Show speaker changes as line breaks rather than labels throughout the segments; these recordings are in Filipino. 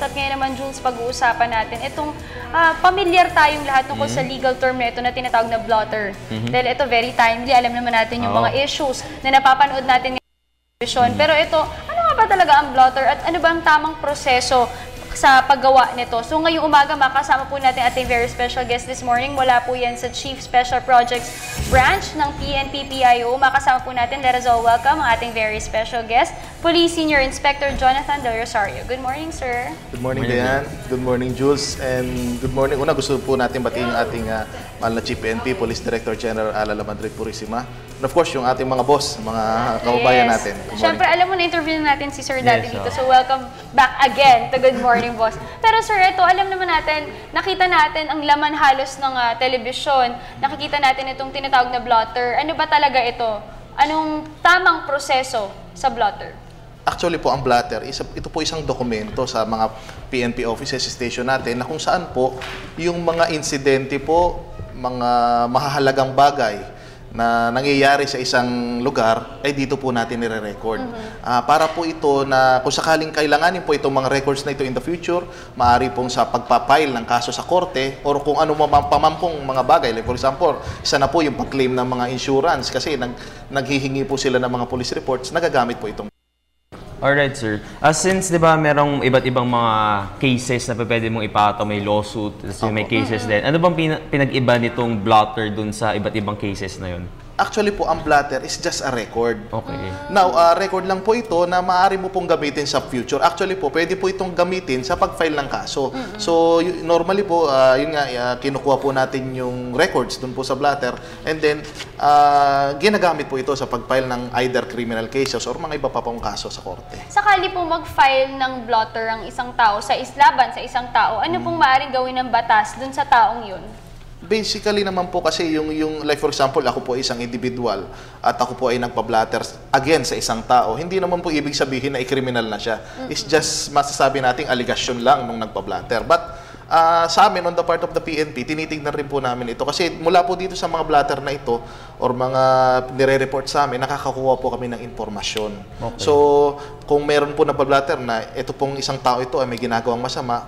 At ngayon naman, Jules, pag-uusapan natin itong pamilyar tayong lahat tungkol sa legal term na ito na tinatawag na blotter. Dahil ito very timely, alam naman natin yung mga issues na napapanood natin ngayon sa television. Pero ito, ano nga ba talaga ang blotter at ano ba ang tamang proseso sa paggawa nito? So ngayong umaga makasama po natin ating very special guest this morning. Wala po yan sa Chief Special Projects Branch ng PNP-PIO. Makasama po natin, let us all welcome ang ating very special guest, Police Senior Inspector Jonathan Del Rosario. Good morning, sir.
Good morning, Diane. Good morning, Jules. And good morning. Una, gusto po natin batiin ang ating mahal na Chief PNP, Police Director General Alala Madrid Purisima. And of course, yung ating mga boss, mga kaubayan natin.
Siyempre, alam mo, na-interview natin si Sir dati dito. So, welcome back again to Good Morning, Boss. Pero Sir, ito, alam naman natin, nakita natin ang laman halos ng telebisyon. Nakikita natin itong tinatawag na blotter. Ano ba talaga ito? Anong tamang proseso sa blotter?
Actually po, ang blotter, ito po isang dokumento sa mga PNP offices, station natin, na kung saan po yung mga insidente po, mga mahahalagang bagay na nangyayari sa isang lugar, ay dito po natin nire-record. Para po ito na kung sakaling kailanganin po itong mga records na ito in the future, maaari pong sa pagpapile ng kaso sa korte or kung ano pamampong mga bagay. Like for example, isa na po yung pag-claim ng mga insurance kasi naghihingi po sila ng mga police reports, nagagamit po itong.
Alright, sir. Since, di ba, merong iba't ibang mga cases na pwede mong ipato, may lawsuit, may cases din. Ano bang pinag-iba nitong blotter dun sa iba't ibang cases na yun?
Actually po, ang blotter is just a record.
Okay.
Now, record lang po ito na maaari mo pong gamitin sa future. Actually po, pwede po itong gamitin sa pag-file ng kaso. So, normally po, yun nga, kinukuha po natin yung records dun po sa blotter. And then, ginagamit po ito sa pag-file ng either criminal cases or mga iba pa pong kaso sa korte.
Sakali po mag-file ng blotter ang isang tao sa laban sa isang tao, ano pong maaaring gawin ng batas dun sa taong yun?
Basically naman po kasi yung like for example, ako po ay isang individual at ako po ay nagpa-blatter again sa isang tao, hindi naman po ibig sabihin na i-criminal na siya. It's just masasabi nating allegation lang nung nagpa-blatter. But sa amin, on the part of the PNP, tinitignan rin po namin ito. Kasi mula po dito sa mga blatter na ito or mga nire-report sa amin, nakakakuha po kami ng informasyon. Okay. So, kung meron po nagpa-blatter na ito pong isang tao ito ay may ginagawang masama,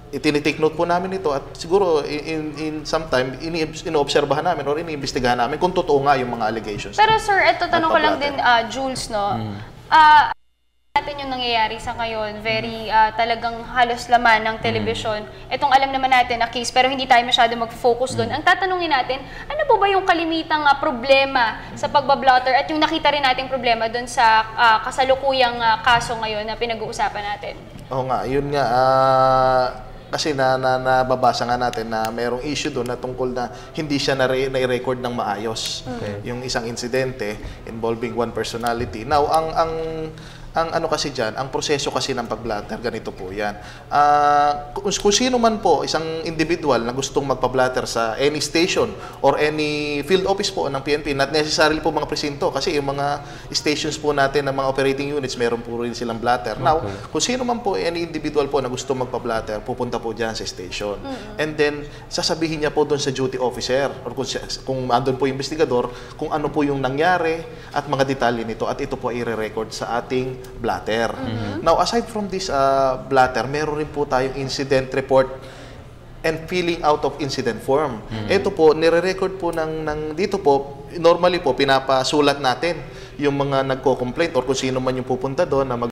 itinitake note po namin ito at siguro in some time inoobserbahan namin or iniimbestigahan namin kung totoo nga yung mga allegations.
Pero sir, ito tanong ko lang din, Jules, no? Natin yung nangyayari sa ngayon, very talagang halos laman ng television. Itong alam naman natin na case, pero hindi tayo masyado mag-focus doon. Ang tatanungin natin, ano po ba yung kalimitang problema sa pagbablotter at yung nakita rin nating problema doon sa kasalukuyang kaso ngayon na pinag-uusapan natin?
Oo nga, yun nga. Kasi nababasa nga natin na mayroong issue doon na tungkol na hindi siya na-record ng maayos. Yung isang insidente involving one personality. Now, ang ano kasi dyan, ang proseso kasi ng pag-blatter, ganito po yan. Kung sino man po, isang individual na gustong magpa-blatter sa any station or any field office po ng PNP, not necessarily po mga presinto, kasi yung mga stations po natin ng mga operating units, meron po rin silang blatter. Now, kung sino man po, any individual po na gustong magpa-blatter, pupunta po dyan sa station. And then, sasabihin niya po doon sa duty officer or kung andun po yung investigador, kung ano po yung nangyari at mga detalye nito at ito po ay i-record sa ating blatter. Now, aside from this blatter, meron rin po tayong incident report and filling out of incident form. Ito po, nire-record po dito po, normally po, pinapasulat natin yung mga nagko-complaint or kung sino man yung pupunta doon na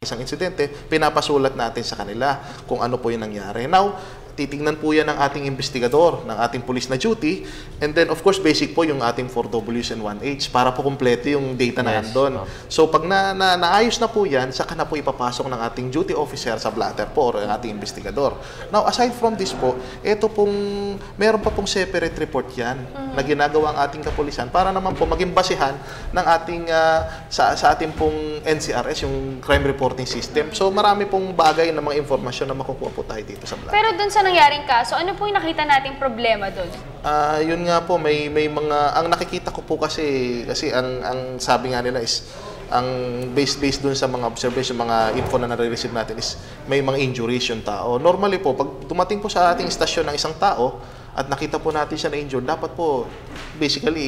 isang insidente, pinapasulat natin sa kanila kung ano po yung nangyari. Now, titingnan po yan ng ating investigador, ng ating police na duty, and then of course basic po yung ating 4Ws and 1H para po kumpleto yung data na andun. So pag naayos na po yan, saka na po ipapasok ng ating duty officer sa blatter po or ang ating investigador. Now aside from this po, ito pong meron pa pong separate report yan na ginagawa ang ating kapulisan para naman po maging basihan ng ating sa ating pong NCRS, yung crime reporting system. So marami pong bagay na mga informasyon na makukuha po tayo dito sa blatter.
Pero dun sa nangyaring kaso, ano po yung nakita nating problema doon?
Yun nga po, may mga, ang nakikita ko po kasi ang sabi nga nila is, ang based dun sa mga observation, mga info na nare-receive natin is, may mga injuries yung tao. Normally po, pag dumating po sa ating istasyon ng isang tao, at nakita po natin siya na injured, dapat po, basically,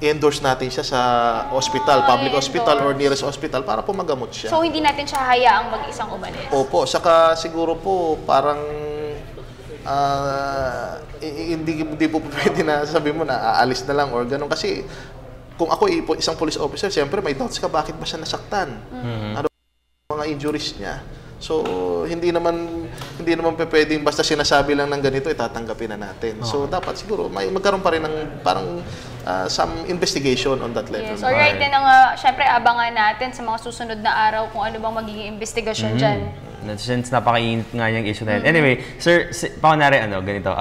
i-endorse natin siya sa hospital, public hospital or
i-endorse.
nearest hospital para po magamot siya.
So, hindi natin siya hayaang mag-isang umalis.
Opo, saka siguro po parang hindi po pwede na sabi mo na aalis na lang or ganun. Kasi kung ako isang police officer, siyempre may doubts ka bakit ba siya nasaktan. Ano mga injuries niya. So, hindi naman pwedeng basta sinasabi lang ng ganito, itatanggapin na natin. So, dapat siguro magkaroon pa rin ng parang some investigation on that level.
Yes, alright. Then, syempre, abangan natin sa mga susunod na araw kung ano bang magiging investigasyon dyan.
Since napakainit nga yung issue na yun. Anyway, sir, pakunwari ganito,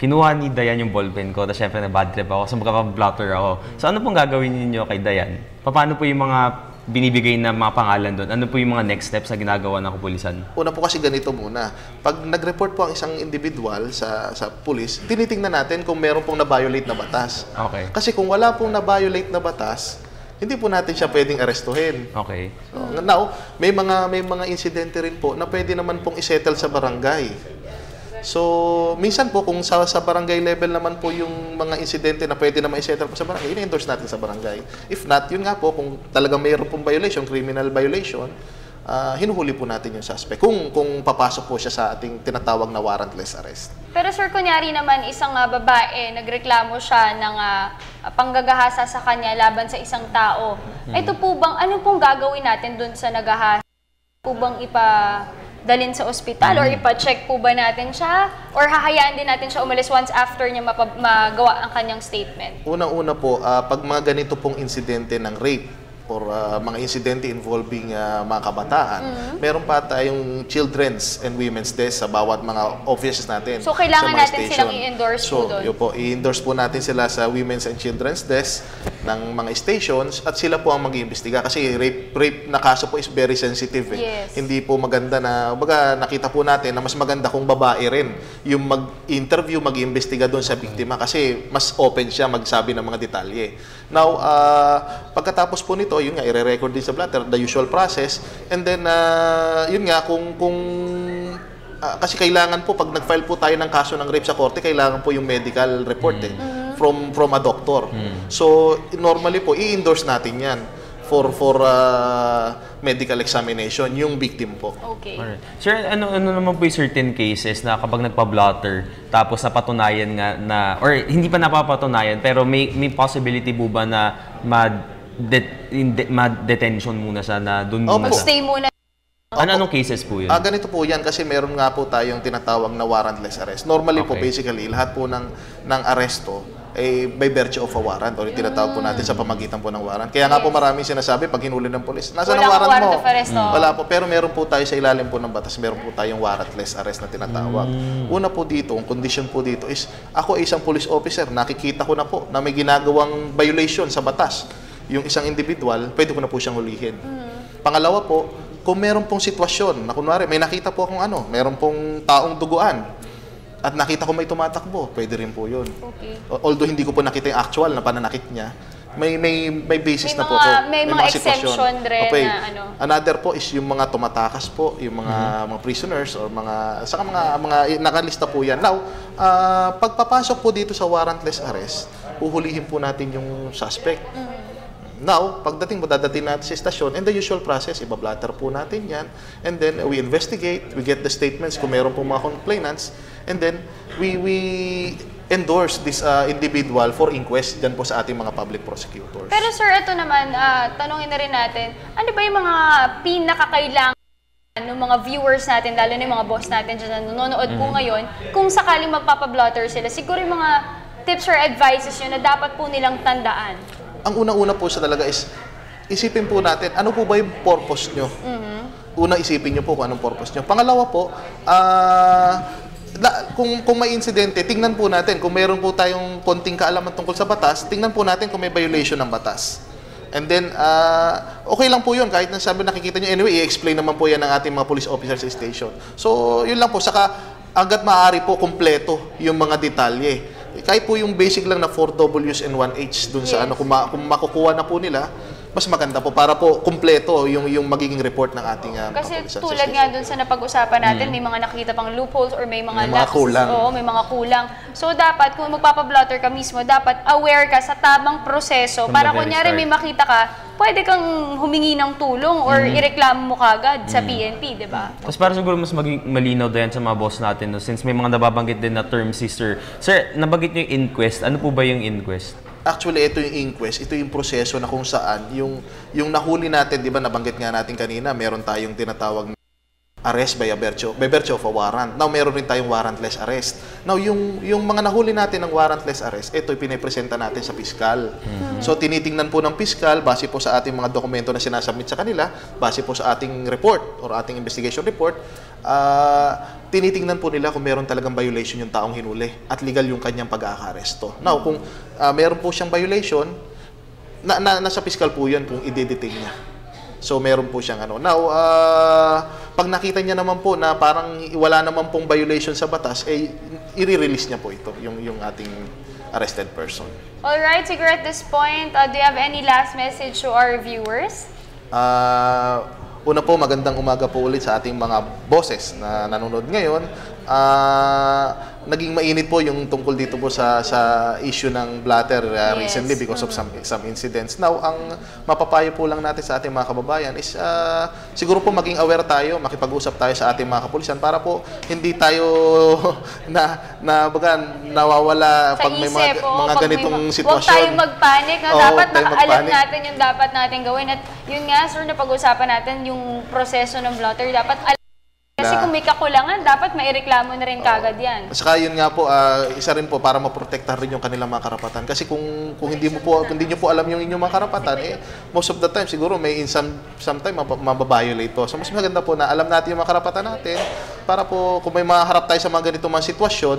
kinuha ni Dayan yung ballpen ko, tapos syempre na-bad trip ako, so magkaka-blotter ako. So ano pong gagawin ninyo kay Dayan? Paano po yung mga binibigay na mga pangalan doon? Ano po yung mga next steps na ginagawa ng kapulisan?
Una po kasi ganito muna. Pag nag-report po ang isang individual sa police, tinitingnan natin kung meron pong na-violate na batas.
Okay.
Kasi kung wala pong na-violate na batas, hindi po natin siya pwedeng arestuhin.
Okay.
So, now, may mga insidente rin po na pwede naman pong isettle sa barangay. So, minsan po kung sa barangay level naman po yung mga insidente na pwede na ma-settle po sa barangay, ini-endorse natin sa barangay. If not, yun nga po, kung talagang mayroon pong violation, criminal violation, hinuhuli po natin yung suspect kung papasok po siya sa ating tinatawag na warrantless arrest.
Pero sir, kunyari naman isang babae, nagreklamo siya ng panggagahasa sa kanya laban sa isang tao. Ito po bang, ano pong gagawin natin dun sa nagahasa? Po bang dalhin sa ospital or ipa-check po ba natin siya? Or hahayaan din natin siya umalis once after niya magawa ang kanyang statement?
Unang-una po, pag mga ganito pong insidente ng rape or mga insidente involving mga kabataan, meron pa tayong children's and women's desk sa bawat mga offices natin.
So, kailangan
sa mga
natin
station.
silang i-endorse po doon?
So, i-endorse po natin sila sa women's and children's desk ng mga stations at sila po ang mag-iimbestiga kasi rape na kaso po is very sensitive.
Yes.
Hindi po maganda na, baga nakita po natin na mas maganda kung babae rin yung mag-interview, mag-iimbestiga doon sa biktima kasi mas open siya magsabi ng mga detalye. Now, pagkatapos po nito, yun nga, i-record din sa blatter, the usual process, and then, yun nga, kasi kailangan po, pag nag-file po tayo ng kaso ng rape sa korte, kailangan po yung medical report from a doctor. So, normally po, i-endorse natin yan for medical examination, yung victim po.
Okay.
Alright. Sir, ano naman po yung certain cases na kapag nagpa-blotter, tapos napatunayan nga na, or hindi pa napapatunayan, pero may possibility po ba na ma-detention muna siya na doon muna siya?
Stay muna.
Anong cases po yun?
Ganito po yan kasi meron nga po tayong tinatawag na warrantless arrest. Normally po,
Okay.
basically, lahat po ng aresto by virtue of a warrant or tinatawag po natin sa pamagitan po ng warrant. Kaya nga po maraming sinasabi pag hinuli ng polis, nasaan ang warrant mo?
Warrant of arrest,
Wala po. Pero meron po tayo sa ilalim po ng batas, meron po tayong warrantless arrest na tinatawag. Una po dito, ang condition po dito is, ako ay isang police officer, nakikita ko na po na may ginagawang violation sa batas. Yung isang individual, pwede ko na po siyang hulihin. Pangalawa po, kung meron pong sitwasyon na kunwari, may nakita po akong meron pong taong duguan at nakita ko may tumatakbo, pwede rin po yun.
Okay.
Although hindi ko po nakita yung actual na pananakit niya, may basis
May
na po
mga-
ko.
may mga
sitwasyon.
exemption rin
Okay.
na ano.
Another po is yung mga tumatakas po, yung mga prisoners or mga nakalista po yan. Now, pagpapasok po dito sa warrantless arrest, uhulihin po natin yung suspect. Now, pagdating mo, dadating natin sa estasyon, and the usual process, ibablatter po natin yan, and then we investigate, we get the statements kung meron po mga complainants, and then we endorse this individual for inquest dyan po sa ating mga public prosecutors.
Pero sir, ito naman, tanungin na rin natin, ano ba yung mga pinakakailangan ng mga viewers natin, lalo na yung mga boss natin dyan na nanonood po ngayon, kung sakaling magpapablotter sila, siguro yung mga tips or advices nyo na dapat po nilang tandaan?
Ang unang-una po sa talaga is, isipin po natin, ano po ba yung purpose nyo? Una, isipin nyo po kung anong purpose nyo. Pangalawa po, kung may insidente, tingnan po natin, kung mayroon po tayong konting kaalaman tungkol sa batas, tingnan po natin kung may violation ng batas. And then, okay lang po yun, kahit nasabi nakikita nyo, anyway, i-explain naman po yan ng ating mga police officers sa station. So, yun lang po, saka agad maaari po kumpleto yung mga detalye. Kahit po yung basic lang na 4 Ws and 1 H dun sa kung makukuha na po nila, mas maganda po para po kumpleto yung magiging report ng ating
Kasi
kapulisan
tulad
sa
nga
station.
dun sa napag-usapan natin, may mga nakikita pang loopholes or may mga
May mga
lapses.
kulang.
Oo, may mga kulang. So dapat, kung magpapa-blotter ka mismo, dapat aware ka sa tamang proseso.
From
Para
the very
kunyari
start.
may makita ka, pwede kang humingi ng tulong or ireklamo mo kagad sa PNP, di ba?
Tapos para siguro mas maging malinaw din sa mga boss natin, no? Since may mga nababanggit din na term si Sir. Sir, nabanggit niyo yung inquest. Ano po ba yung inquest?
Actually, ito yung inquest, ito yung proseso na kung saan yung nahuli natin, di ba nabanggit nga natin kanina, meron tayong tinatawag na arrest by virtue of a warrant. Now, meron rin tayong warrantless arrest. Now, yung mga nahuli natin ng warrantless arrest, ito yung pinipresenta natin sa piskal. So, tinitingnan po ng piskal, base po sa ating mga dokumento na sinasubmit sa kanila, base po sa ating report or ating investigation report, tinitingnan po nila kung meron talagang violation yung taong hinuli at legal yung kanyang pag-aaresto. Now, kung meron po siyang violation, nasa piskal po yun kung i-detain niya. So, meron po siyang ano. Now, pag nakita niya naman po na parang wala naman pong violation sa batas, i-release niya po ito, yung ating arrested person.
Alright, siguro at this point, do you have any last message to our viewers?
Una po, magandang umaga po ulit sa ating mga bosses na nanonood ngayon. Naging mainit po yung tungkol dito po sa issue ng blatter recently because of some incidents. Now, ang mapapayo po lang natin sa ating mga kababayan is siguro po maging aware tayo, makipag-usap tayo sa ating mga kapulisan para po hindi tayo nawawala
Sa
pag may
isip,
mga ganitong sitwasyon.
Huwag tayong mag-panic. No?
Oo,
Dapat
huwag tayong
alam
mag-panic.
natin yung dapat natin gawin. At yun nga, sir, napag-usapan natin yung proseso ng blotter. Dapat alam. Kasi kung may kakulangan, dapat maireklamo na rin kagad yan.
Saka yun nga po, isa rin po para maprotektahan rin yung kanilang mga karapatan. Kasi kung hindi nyo po alam yung inyong mga karapatan, most of the time siguro may sometime mababiolate po. So mas maganda po na alam natin yung mga karapatan natin para po kung may maharap tayo sa mga ganitong mga sitwasyon,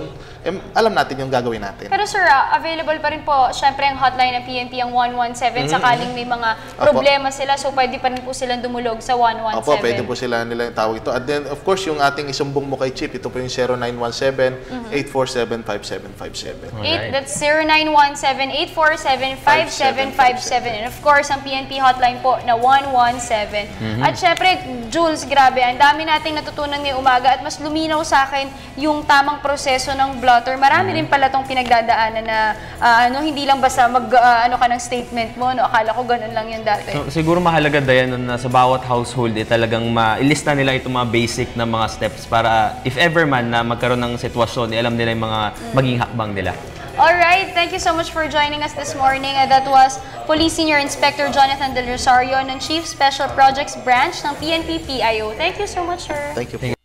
alam natin yung gagawin natin.
Pero sir, available pa rin po, syempre ang hotline ng PNP, ang 117, sakaling may mga problema sila, so pwede pa rin po silang dumulog sa 117.
Opo, pwede po sila nila tawag ito. And then, of course, yung ating isumbong mo kay Chief, ito po yung 0917-847-5757.
That's 0917-847-5757. And of course, ang PNP hotline po na 117. At syempre, Jules, grabe, ang dami nating natutunan ngayong umaga at mas luminaw sa akin yung tamang proseso ng blotter. Marami rin pala tong pinagdadaanan na hindi lang basta ka ng statement mo. No? Akala ko ganun lang yun dati.
So, siguro mahalaga Dayan na sa bawat household talagang ilista nila itong mga basic na mga steps para if ever man na magkaroon ng sitwasyon, alam nila yung mga maging hakbang nila.
Alright, thank you so much for joining us this morning. That was Police Senior Inspector Jonathan Del Rosario ng Chief Special Projects Branch ng PNP PIO. Thank you so much, sir.
Thank you.